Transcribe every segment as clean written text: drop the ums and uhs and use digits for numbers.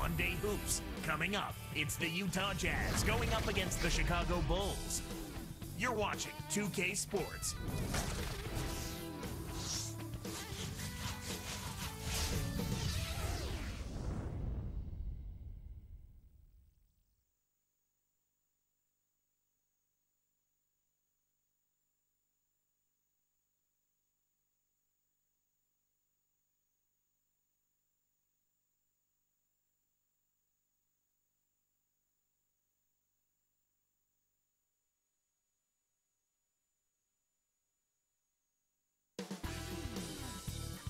Monday Hoops. Coming up, it's the Utah Jazz going up against the Chicago Bulls. You're watching 2K Sports.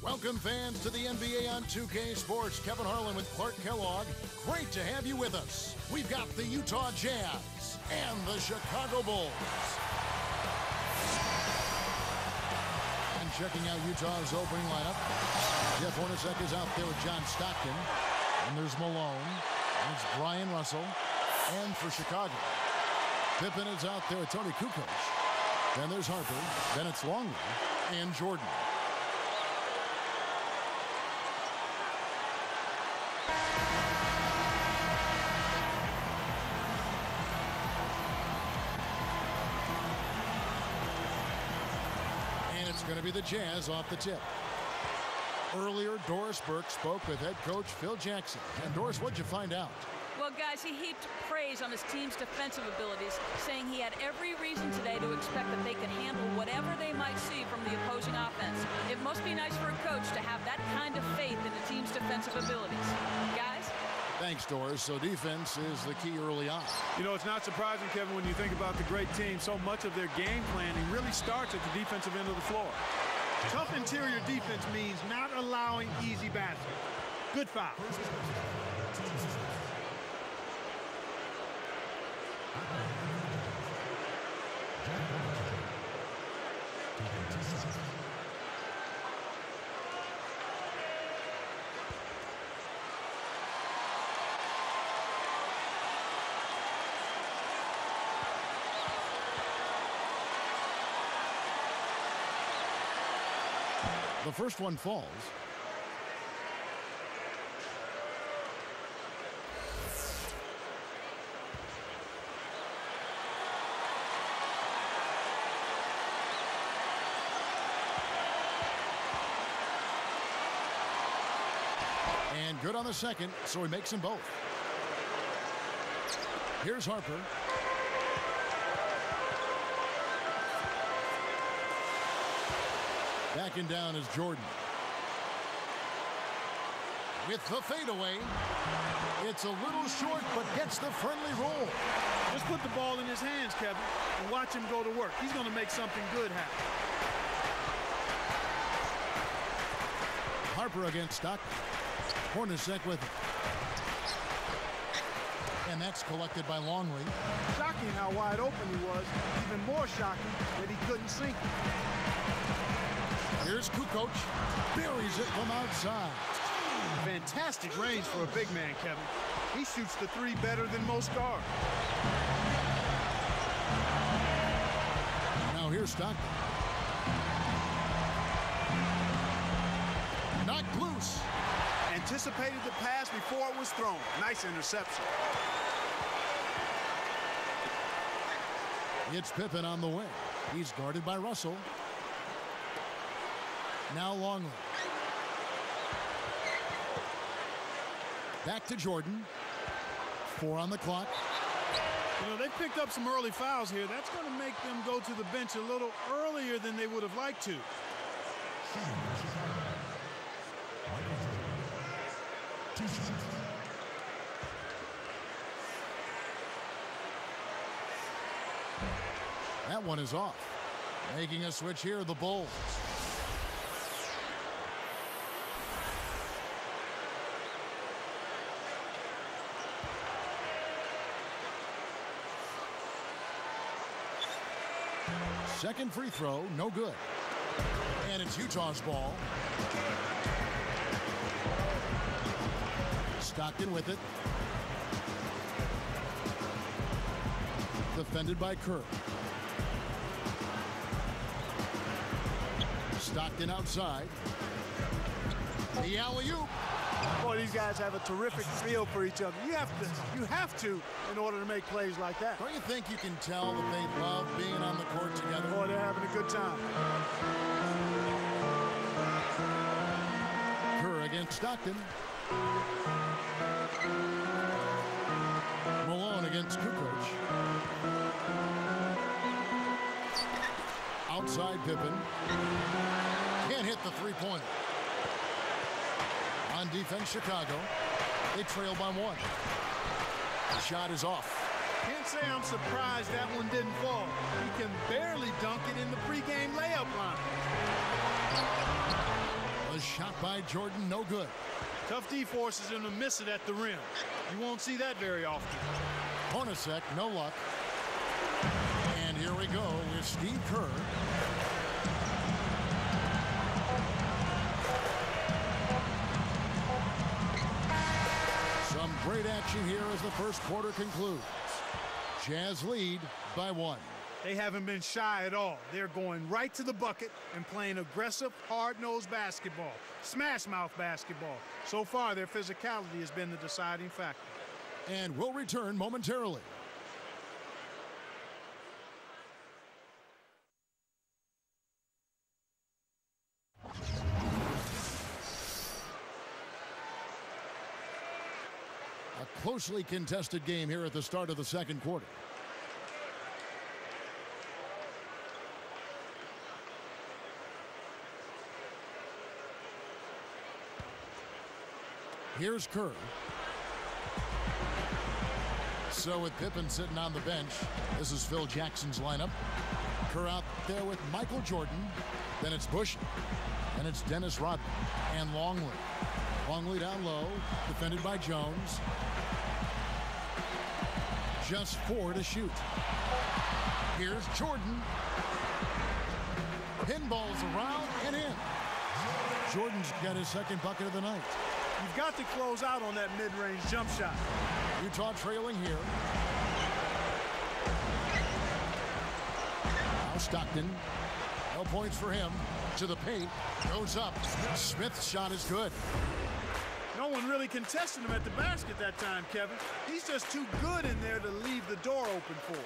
Welcome, fans, to the NBA on 2K Sports. Kevin Harlan with Clark Kellogg. Great to have you with us. We've got the Utah Jazz and the Chicago Bulls. And checking out Utah's opening lineup, Jeff Hornacek is out there with John Stockton. And there's Malone. And it's Brian Russell. And for Chicago, Pippen is out there with Tony Kukoc. Then there's Harper. Then it's Longley and Jordan. It's going to be the Jazz off the tip. Earlier, Doris Burke spoke with head coach Phil Jackson. And Doris, what'd you find out? Well, guys, he heaped praise on his team's defensive abilities, saying he had every reason today to expect that they could handle whatever they might see from the opposing offense. It must be nice for a coach to have that kind of faith in the team's defensive abilities. Guys? Thanks, Doris. So defense is the key early on. You know, it's not surprising, Kevin, when you think about the great team. So much of their game planning really starts at the defensive end of the floor. Tough interior defense means not allowing easy baskets. Good foul. The first one falls. And good on the second, so he makes them both. Here's Harper. Backing down is Jordan. With the fadeaway, it's a little short, but gets the friendly roll. Just put the ball in his hands, Kevin, and watch him go to work. He's going to make something good happen. Harper against Stockton. Hornacek with it. And that's collected by Longley. Shocking how wide open he was. Even more shocking that he couldn't sink it. Here's Kukoc, buries it from outside. Fantastic range for a big man, Kevin. He shoots the three better than most guards. Now here's Stockton. Knocked loose. Anticipated the pass before it was thrown. Nice interception. It's Pippen on the wing. He's guarded by Russell. Now Longley. Back to Jordan. 4 on the clock. You know, they picked up some early fouls here. That's going to make them go to the bench a little earlier than they would have liked to. That one is off. Making a switch here, the Bulls. Second free throw, no good. And it's Utah's ball. Stockton with it. Defended by Kerr. Stockton outside. The alley-oop. Boy, these guys have a terrific feel for each other. You have to in order to make plays like that. Don't you think you can tell that they love being on the court together? Boy, they're having a good time. Kerr against Stockton. Malone against Kukoc. Outside Pippen. Can't hit the three-pointer. On defense, Chicago. They trail by one. The shot is off. Can't say I'm surprised that one didn't fall. He can barely dunk it in the pregame layup line. A shot by Jordan, no good. Tough D forces him to miss it at the rim. You won't see that very often. Hornacek, no luck. And here we go with Steve Kerr. Some great action here as the first quarter concludes. Jazz lead by one. They haven't been shy at all. They're going right to the bucket and playing aggressive, hard-nosed basketball, smash-mouth basketball. So far, their physicality has been the deciding factor. And we'll return momentarily. A closely contested game here at the start of the second quarter. Here's Kerr. So with Pippen sitting on the bench, this is Phil Jackson's lineup. Kerr out there with Michael Jordan. Then it's Bush. Then it's Dennis Rodman and Longley. Longley down low, defended by Jones. Just 4 to shoot. Here's Jordan. Pinballs around and in. Jordan's got his second bucket of the night. You've got to close out on that mid-range jump shot. Utah trailing here. Now Stockton. No points for him. To the paint. Goes up. Smith's shot is good. No one really contested him at the basket that time, Kevin. He's just too good in there to leave the door open for him.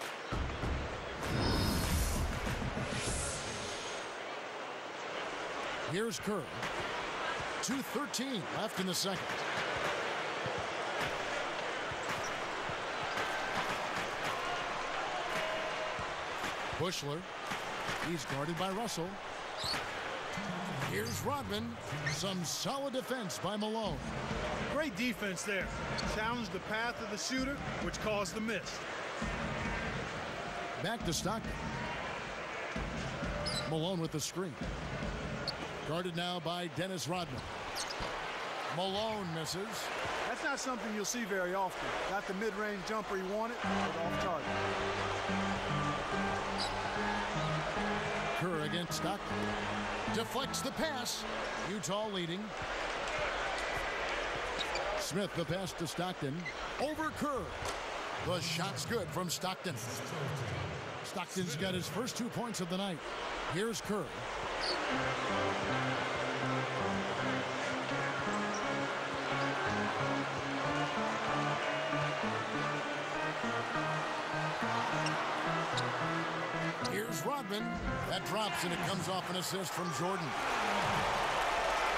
Here's Kerr. 2:13 left in the second. Bushler. He's guarded by Russell. Here's Rodman. Some solid defense by Malone. Great defense there. Challenged the path of the shooter, which caused the miss. Back to Stockton. Malone with the screen. Guarded now by Dennis Rodman. Malone misses. That's not something you'll see very often. Got the mid-range jumper he wanted, but off target. Kerr against Stockton. Deflects the pass. Utah leading. Smith the pass to Stockton. Over Kerr. The shot's good from Stockton. Stockton's got his first 2 points of the night. Here's Kerr. Here's Rodman. That drops and it comes off an assist from Jordan.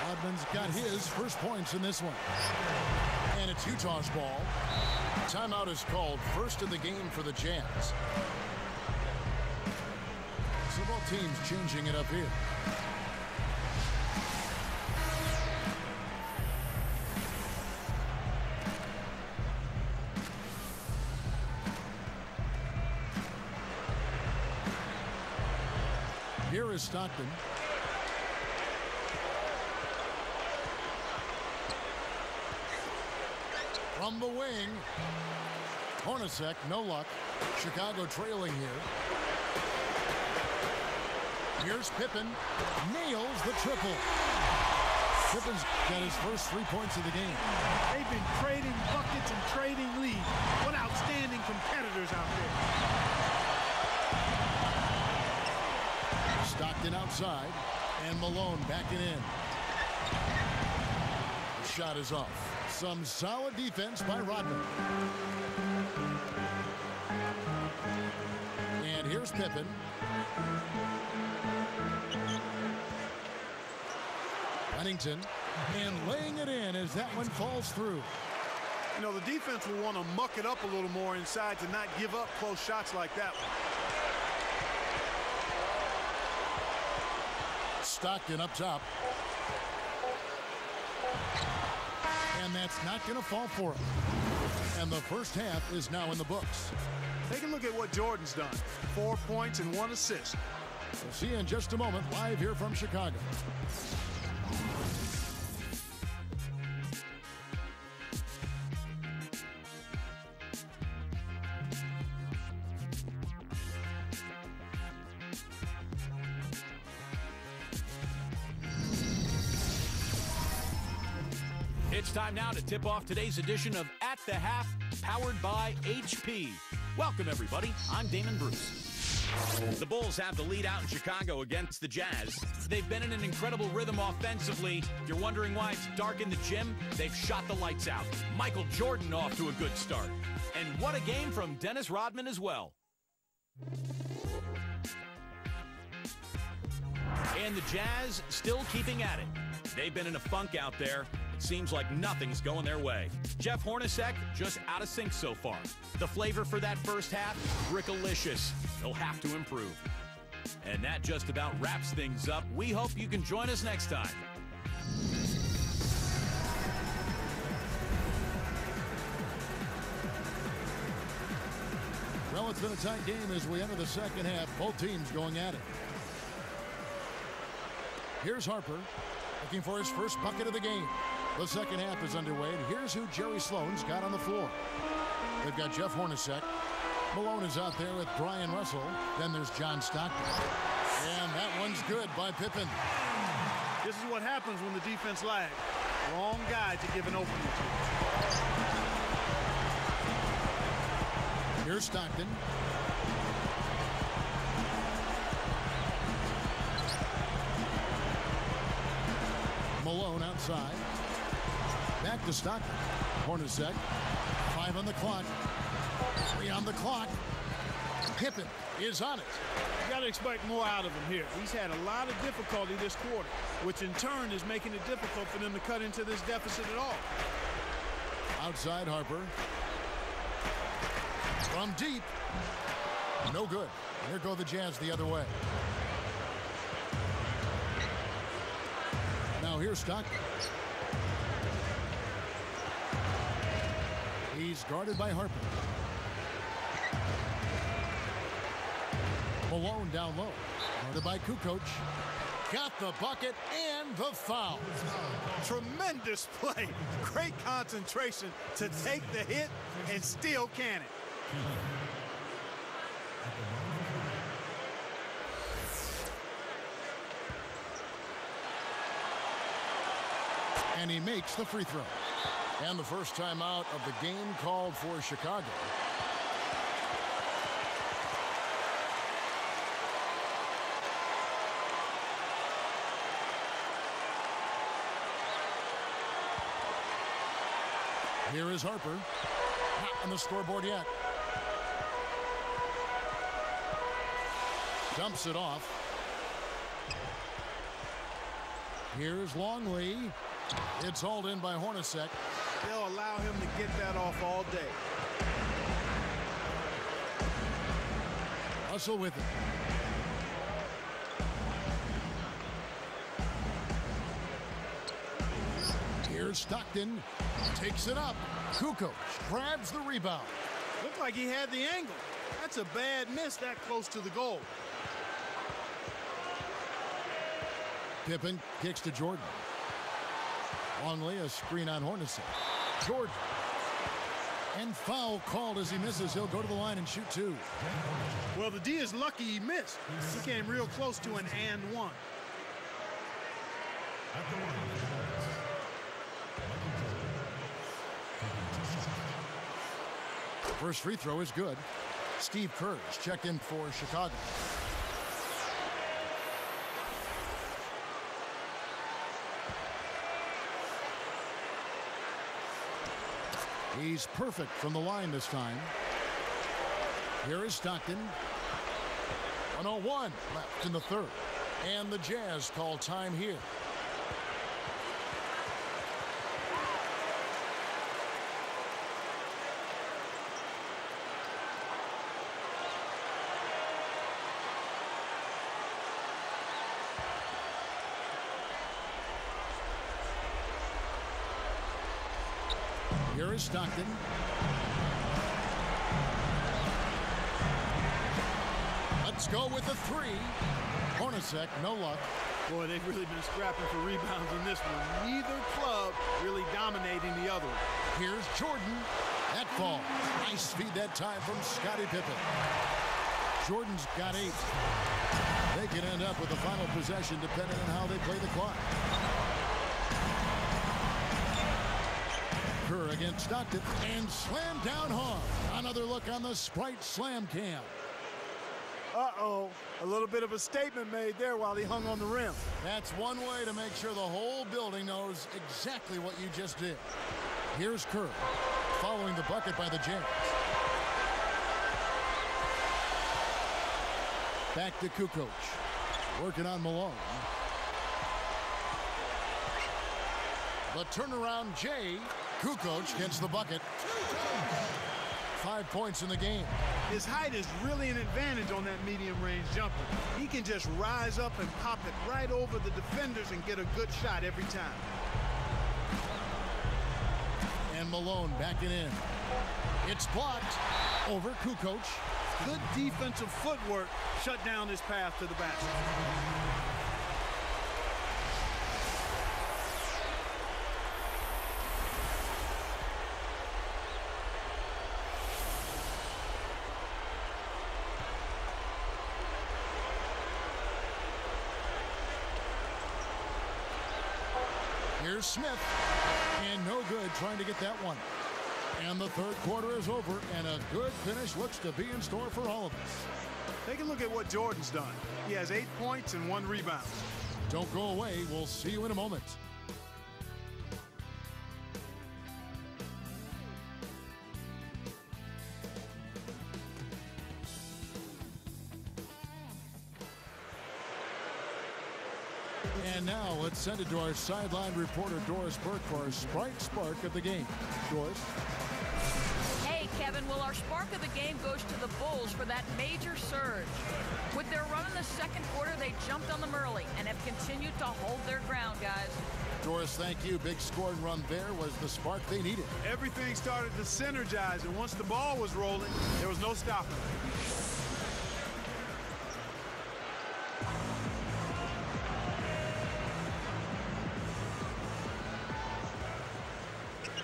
Rodman's got his first points in this one. And it's Utah's ball. Timeout is called, first in the game for the Jazz. So both teams changing it up here. Here is Stockton. From the wing. Hornacek, no luck. Chicago trailing here. Here's Pippen. Nails the triple. Pippen's got his first 3 points of the game. They've been trading buckets and trading leads. What outstanding competitors out there. Stockton outside, and Malone backing in. shot is off. Some solid defense by Rodman. And here's Pippen. Pennington, and laying it in as that one falls through. You know, the defense will want to muck it up a little more inside to not give up close shots like that one. Stockton up top. And that's not going to fall for him. And the first half is now in the books. Take a look at what Jordan's done. 4 points and 1 assist. We'll see you in just a moment, live here from Chicago. It's time now to tip off today's edition of At the Half, powered by HP. Welcome, everybody. I'm Damon Bruce. The Bulls have the lead out in Chicago against the Jazz. They've been in an incredible rhythm offensively. If you're wondering why it's dark in the gym, they've shot the lights out. Michael Jordan off to a good start. And what a game from Dennis Rodman as well. And the Jazz still keeping at it. They've been in a funk out there. Seems like nothing's going their way. Jeff Hornacek just out of sync so far. The flavor for that first half, brickalicious. They'll have to improve. And that just about wraps things up. We hope you can join us next time. Well, it's been a tight game as we enter the second half. Both teams going at it. Here's Harper looking for his first bucket of the game. The second half is underway, and here's who Jerry Sloan's got on the floor. They've got Jeff Hornacek. Malone is out there with Brian Russell. Then there's John Stockton. And that one's good by Pippen. This is what happens when the defense lags. Wrong guy to give an opening to. Here's Stockton. Malone outside. Back to Stockton. Hornacek. 5 on the clock. 3 on the clock. Pippen is on it. You got to expect more out of him here. He's had a lot of difficulty this quarter, which in turn is making it difficult for them to cut into this deficit at all. Outside Harper. From deep. No good. Here go the Jazz the other way. Now here's Stockton. He's guarded by Harper. Malone down low. Guarded by Kukoc. Got the bucket and the foul. Tremendous play. Great concentration to take the hit and still can it. And he makes the free throw. And the first timeout of the game called for Chicago. Here is Harper. Not on the scoreboard yet. Dumps it off. Here's Longley. It's hauled in by Hornacek. They'll allow him to get that off all day. Russell with it. Here's Stockton. Takes it up. Kukoc grabs the rebound. Looked like he had the angle. That's a bad miss that close to the goal. Pippen kicks to Jordan. Longley, a screen on Hornacek. Jordan. And foul called as he misses. He'll go to the line and shoot 2. Well, the D is lucky he missed. He came real close to an and one. First free throw is good. Steve Kerr's checked in for Chicago. He's perfect from the line this time. Here is Stockton. 1:01 left in the third. And the Jazz call time here. Here is Stockton. Let's go with the three. Hornacek, no luck. Boy, they've really been scrapping for rebounds in this one. Neither club really dominating the other. Here's Jordan. That ball. Nice feed that time from Scottie Pippen. Jordan's got 8. They can end up with the final possession depending on how they play the clock. Kerr against Stockton and slammed down hard. Another look on the Sprite Slam Cam. Uh-oh, a little bit of a statement made there while he hung on the rim. That's one way to make sure the whole building knows exactly what you just did. Here's Kerr, following the bucket by the Jazz. Back to Kukoc, working on Malone. The turnaround Jay. Kukoc gets the bucket. 5 points in the game. His height is really an advantage on that medium-range jumper. He can just rise up and pop it right over the defenders and get a good shot every time. And Malone backing in. It's blocked over Kukoc. Good defensive footwork shut down his path to the basket. Here's Smith, and no good trying to get that one. And the third quarter is over, and a good finish looks to be in store for all of us. Take a look at what Jordan's done. He has 8 points and 1 rebound. Don't go away. We'll see you in a moment. And now let's send it to our sideline reporter, Doris Burke, for our Sprite Spark of the game. Doris? Hey, Kevin, well, our spark of the game goes to the Bulls for that major surge. With their run in the second quarter, they jumped on them early and have continued to hold their ground, guys. Doris, thank you. Big scoring run there was the spark they needed. Everything started to synergize, and once the ball was rolling, there was no stopping it.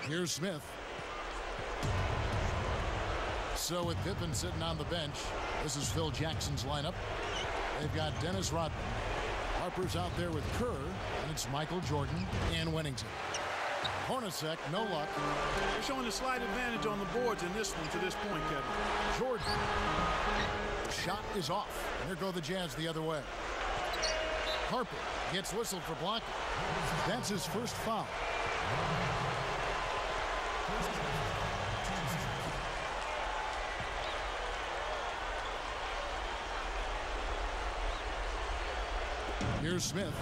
Here's Smith. So with Pippen sitting on the bench, this is Phil Jackson's lineup. They've got Dennis Rodman. Harper's out there with Kerr, and it's Michael Jordan and Wennington. Hornacek, no luck. They're showing a slight advantage on the boards in this one to this point, Kevin. Jordan. Shot is off. And here go the Jazz the other way. Harper gets whistled for blocking. That's his first foul. Here's Smith.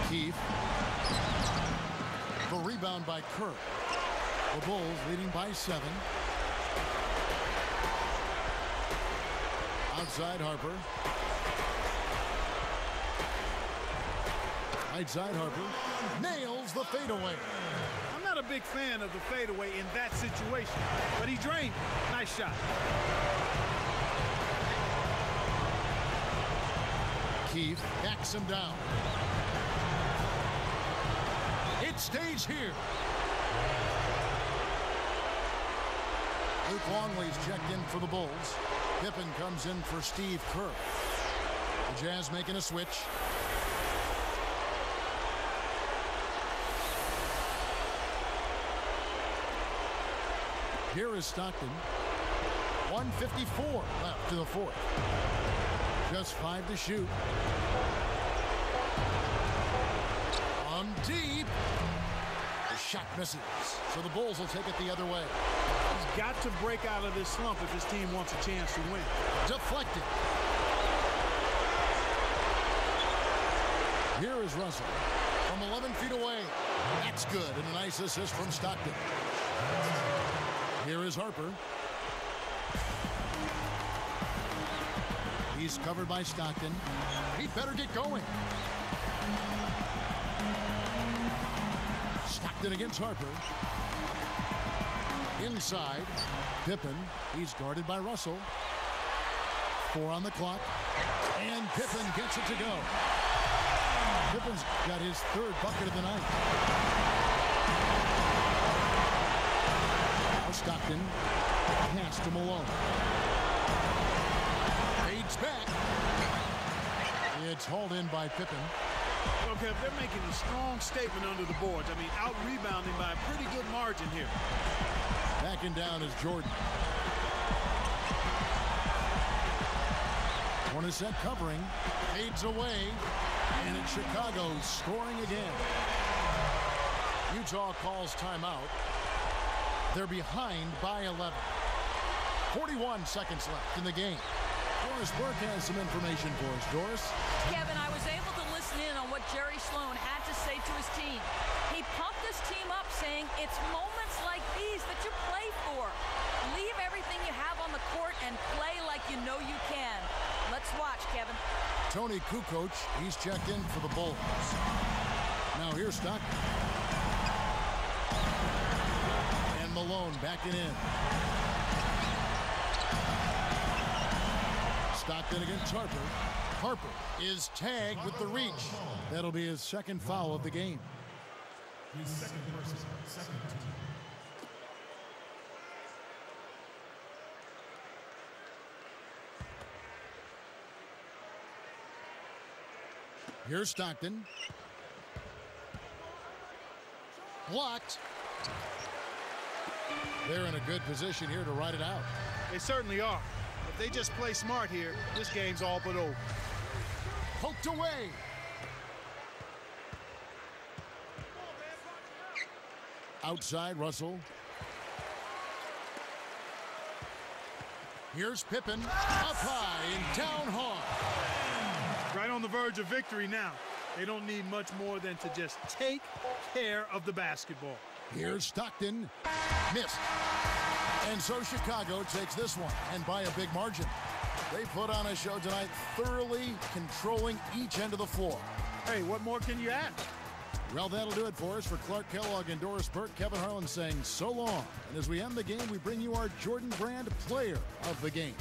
Keith. The rebound by Kerr. The Bulls leading by 7. Outside Harper. Outside Harper. Nails the fadeaway. I'm not a big fan of the fadeaway in that situation, but he drained it. Nice shot. Keith backs him down. It stays here. Luke Longley's checked in for the Bulls. Pippen comes in for Steve Kerr. The Jazz making a switch. Here is Stockton. 1:54 left to the fourth. Just 5 to shoot. Misses. So the Bulls will take it the other way. He's got to break out of this slump if his team wants a chance to win. Deflected. Here is Russell from 11 feet away. That's good, and a nice assist from Stockton. Here is Harper. He's covered by Stockton. He better get going. Stockton against Harper. Inside, Pippen. He's guarded by Russell. 4 on the clock. And Pippen gets it to go. Pippen's got his 3rd bucket of the night. Now Stockton. Pass to Malone. Fades back. It's hauled in by Pippen. Okay, they're making a strong statement under the boards. I mean, out-rebounding by a pretty good margin here. Backing down is Jordan. Hornacek covering. Fades away. And it's Chicago scoring again. Utah calls timeout. They're behind by 11. 41 seconds left in the game. Doris Burke has some information for us. Doris? Kevin, I was able to listen in on what Jerry Sloan had to say to his team. He pumped his team up saying, it's moments like these that you play for. Leave everything you have on the court and play like you know you can. Let's watch, Kevin. Tony Kukoc, he's checked in for the Bulls. Now here's Stockton. And Malone backing in. Stockton against Harper. Harper is tagged with the reach. That'll be his 2nd foul of the game. His 2nd person, 2nd team. Here's Stockton. Blocked. They're in a good position here to ride it out. They certainly are. If they just play smart here, this game's all but over. Poked away. Outside, Russell. Here's Pippen. Up high and down hard. Right on the verge of victory now. They don't need much more than to just take care of the basketball. Here's Stockton. Missed. And so Chicago takes this one, and by a big margin. They put on a show tonight, thoroughly controlling each end of the floor. Hey, what more can you add? Well, that'll do it for us. For Clark Kellogg and Doris Burke, Kevin Harlan saying so long. And as we end the game, we bring you our Jordan Brand Player of the Game.